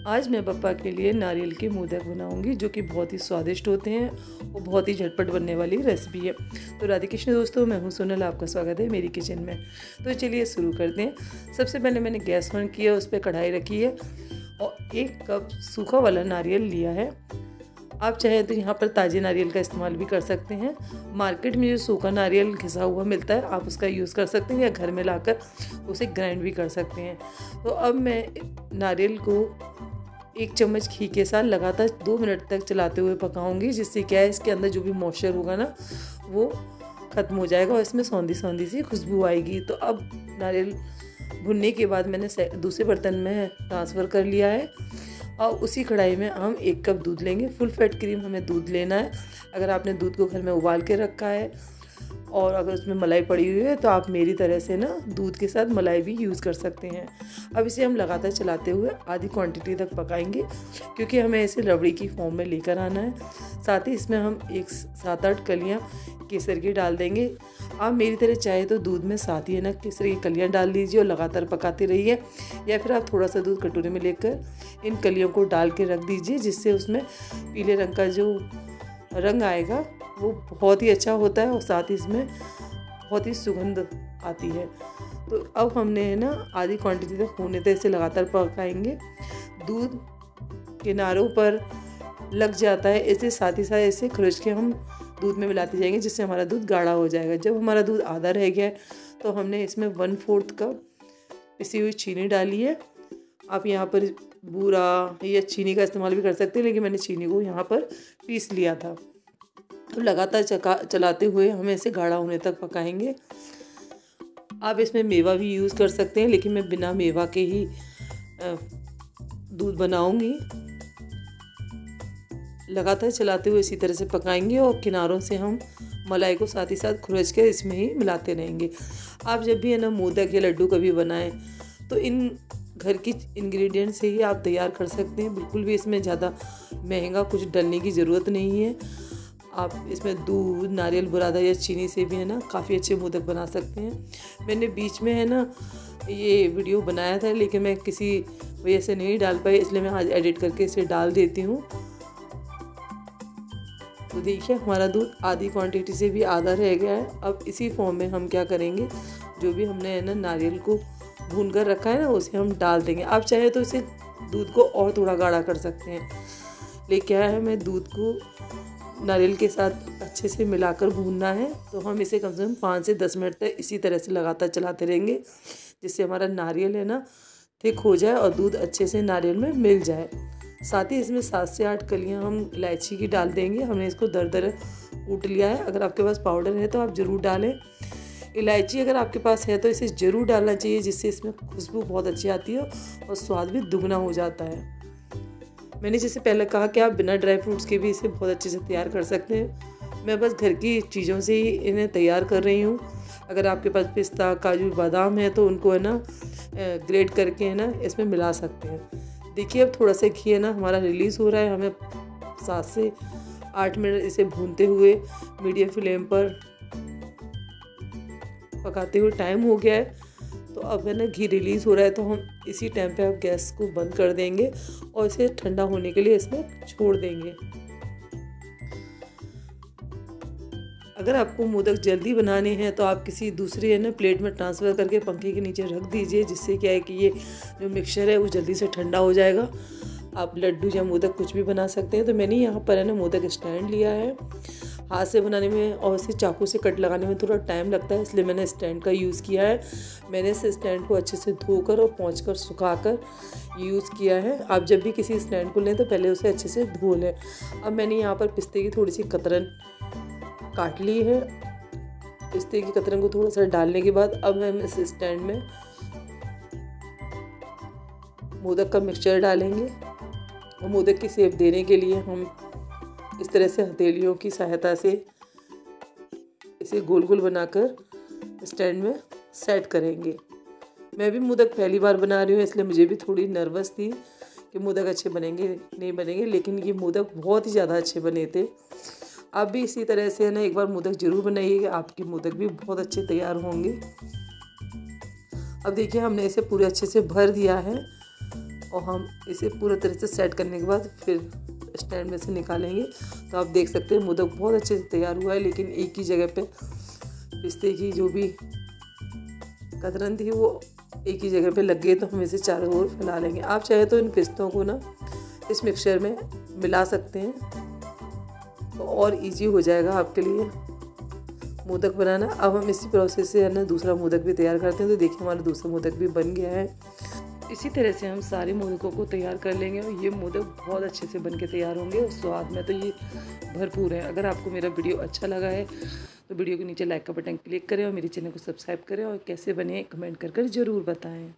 आज मैं पप्पा के लिए नारियल के मोदक बनाऊंगी जो कि बहुत ही स्वादिष्ट होते हैं और बहुत ही झटपट बनने वाली रेसिपी है। तो राधे कृष्ण दोस्तों, मैं हूं सोनल, आपका स्वागत है मेरी किचन में। तो चलिए शुरू करते हैं। सबसे पहले मैंने गैस ऑन किया, उस पर कढ़ाई रखी है और 1 कप सूखा वाला नारियल लिया है। आप चाहें तो यहाँ पर ताज़े नारियल का इस्तेमाल भी कर सकते हैं। मार्केट में जो सूखा नारियल घिसा हुआ मिलता है आप उसका यूज़ कर सकते हैं या घर में लाकर उसे ग्राइंड भी कर सकते हैं। तो अब मैं नारियल को 1 चम्मच घी के साथ लगातार 2 मिनट तक चलाते हुए पकाऊंगी, जिससे क्या है इसके अंदर जो भी मॉइस्चर होगा ना वो ख़त्म हो जाएगा और इसमें सौंधी सौंधी सी खुशबू आएगी। तो अब नारियल भुनने के बाद मैंने दूसरे बर्तन में ट्रांसफ़र कर लिया है और उसी कढ़ाई में हम 1 कप दूध लेंगे। फुल फैट क्रीम हमें दूध लेना है। अगर आपने दूध को घर में उबाल के रखा है और अगर उसमें मलाई पड़ी हुई है तो आप मेरी तरह से ना दूध के साथ मलाई भी यूज़ कर सकते हैं। अब इसे हम लगातार चलाते हुए आधी क्वांटिटी तक पकाएंगे, क्योंकि हमें इसे रबड़ी की फॉर्म में लेकर आना है। साथ ही इसमें हम 7-8 कलियाँ केसर की डाल देंगे। आप मेरी तरह चाहे तो दूध में साथ ही है ना केसर की कलियाँ डाल दीजिए और लगातार पकाते रहिए, या फिर आप थोड़ा सा दूध कटोरे में लेकर इन कलियों को डाल के रख दीजिए, जिससे उसमें पीले रंग का जो रंग आएगा वो बहुत ही अच्छा होता है और साथ ही इसमें बहुत ही सुगंध आती है। तो अब हमने है ना आधी क्वांटिटी तक होने तक इसे लगातार पकाएंगे। दूध किनारों पर लग जाता है, इसे साथ ही साथ इसे खरोच के हम दूध में मिलाते जाएंगे, जिससे हमारा दूध गाढ़ा हो जाएगा। जब हमारा दूध आधा रह गया है तो हमने इसमें 1/4 कप पिसी हुई चीनी डाली है। आप यहाँ पर बूरा या चीनी का इस्तेमाल भी कर सकते हैं, लेकिन मैंने चीनी को यहाँ पर पीस लिया था। तो लगातार चलाते हुए हमें इसे गाढ़ा होने तक पकाएंगे। आप इसमें मेवा भी यूज़ कर सकते हैं, लेकिन मैं बिना मेवा के ही दूध बनाऊंगी। लगातार चलाते हुए इसी तरह से पकाएंगे और किनारों से हम मलाई को साथ ही साथ खुरच कर इसमें ही मिलाते रहेंगे। आप जब भी है ना मोदक या लड्डू कभी बनाएं तो इन घर की इंग्रेडिएंट से ही आप तैयार कर सकते हैं। बिल्कुल भी इसमें ज़्यादा महंगा कुछ डालने की ज़रूरत नहीं है। आप इसमें दूध, नारियल बुरादा या चीनी से भी है ना काफ़ी अच्छे मोदक बना सकते हैं। मैंने बीच में है ना ये वीडियो बनाया था, लेकिन मैं किसी वजह से नहीं डाल पाई, इसलिए मैं आज एडिट करके इसे डाल देती हूँ। तो देखिए हमारा दूध आधी क्वांटिटी से भी आधा रह गया है। अब इसी फॉर्म में हम क्या करेंगे, जो भी हमने है ना नारियल को भून कर रखा है ना उसे हम डाल देंगे। आप चाहे तो इसे दूध को और थोड़ा गाढ़ा कर सकते हैं, लेकिन क्या है हमें दूध को नारियल के साथ अच्छे से मिलाकर भूनना है। तो हम इसे कम से कम 5 से 10 मिनट तक इसी तरह से लगातार चलाते रहेंगे, जिससे हमारा नारियल है ना थिक हो जाए और दूध अच्छे से नारियल में मिल जाए। साथ ही इसमें 7 से 8 कलियां हम इलायची की डाल देंगे। हमने इसको दरदरा कूट लिया है। अगर आपके पास पाउडर है तो आप ज़रूर डालें। इलायची अगर आपके पास है तो इसे ज़रूर डालना चाहिए, जिससे इसमें खुशबू बहुत अच्छी आती है और स्वाद भी दुगना हो जाता है। मैंने जैसे पहले कहा कि आप बिना ड्राई फ्रूट्स के भी इसे बहुत अच्छे से तैयार कर सकते हैं। मैं बस घर की चीज़ों से ही इन्हें तैयार कर रही हूँ। अगर आपके पास पिस्ता, काजू, बादाम है तो उनको है ना ग्रेट करके है ना इसमें मिला सकते हैं। देखिए अब थोड़ा सा घी है ना हमारा रिलीज़ हो रहा है। हमें 7 से 8 मिनट इसे भूनते हुए मीडियम फ्लेम पर पकाते हुए टाइम हो गया है। तो अब है ना घी रिलीज़ हो रहा है, तो हम इसी टाइम पे अब गैस को बंद कर देंगे और इसे ठंडा होने के लिए इसमें छोड़ देंगे। अगर आपको मोदक जल्दी बनाने हैं तो आप किसी दूसरी है ना प्लेट में ट्रांसफ़र करके पंखे के नीचे रख दीजिए, जिससे क्या है कि ये जो मिक्सचर है वो जल्दी से ठंडा हो जाएगा। आप लड्डू या मोदक कुछ भी बना सकते हैं। तो मैंने यहाँ पर है ना मोदक स्टैंड लिया है। हाथ से बनाने में और इसे चाकू से कट लगाने में थोड़ा टाइम लगता है, इसलिए मैंने स्टैंड का यूज़ किया है। मैंने इस स्टैंड को अच्छे से धोकर और पोंछकर सुखाकर यूज़ किया है। आप जब भी किसी स्टैंड को लें तो पहले उसे अच्छे से धो लें। अब मैंने यहाँ पर पिस्ते की थोड़ी सी कतरन काट ली है। पिस्ते की कतरन को थोड़ा सा डालने के बाद अब हम इस स्टैंड में मोदक का मिक्सचर डालेंगे और मोदक की शेप देने के लिए हम इस तरह से हथेलियों की सहायता से इसे गोल गोल बनाकर स्टैंड में सेट करेंगे। मैं भी मोदक पहली बार बना रही हूँ, इसलिए मुझे भी थोड़ी नर्वस थी कि मोदक अच्छे बनेंगे नहीं बनेंगे, लेकिन ये मोदक बहुत ही ज़्यादा अच्छे बने थे। आप भी इसी तरह से है ना एक बार मोदक ज़रूर बनाइएगा, आपके मोदक भी बहुत अच्छे तैयार होंगे। अब देखिए हमने इसे पूरे अच्छे से भर दिया है और हम इसे पूरी तरह से सेट करने के बाद फिर स्टैंड में से निकालेंगे। तो आप देख सकते हैं मोदक बहुत अच्छे से तैयार हुआ है, लेकिन एक ही जगह पे पिस्ते की जो भी कतरन थी वो एक ही जगह पे लग गई, तो हम इसे चारों ओर फैला लेंगे। आप चाहे तो इन पिस्तों को ना इस मिक्सचर में मिला सकते हैं, तो और इजी हो जाएगा आपके लिए मोदक बनाना। अब हम इसी प्रोसेस से है ना दूसरा मोदक भी तैयार करते हैं। तो देखिए हमारा दूसरा मोदक भी बन गया है। इसी तरह से हम सारे मोदकों को तैयार कर लेंगे और ये मोदक बहुत अच्छे से बन के तैयार होंगे और स्वाद में तो ये भरपूर है। अगर आपको मेरा वीडियो अच्छा लगा है तो वीडियो के नीचे लाइक का बटन क्लिक करें और मेरे चैनल को सब्सक्राइब करें और कैसे बने कमेंट कर ज़रूर बताएं।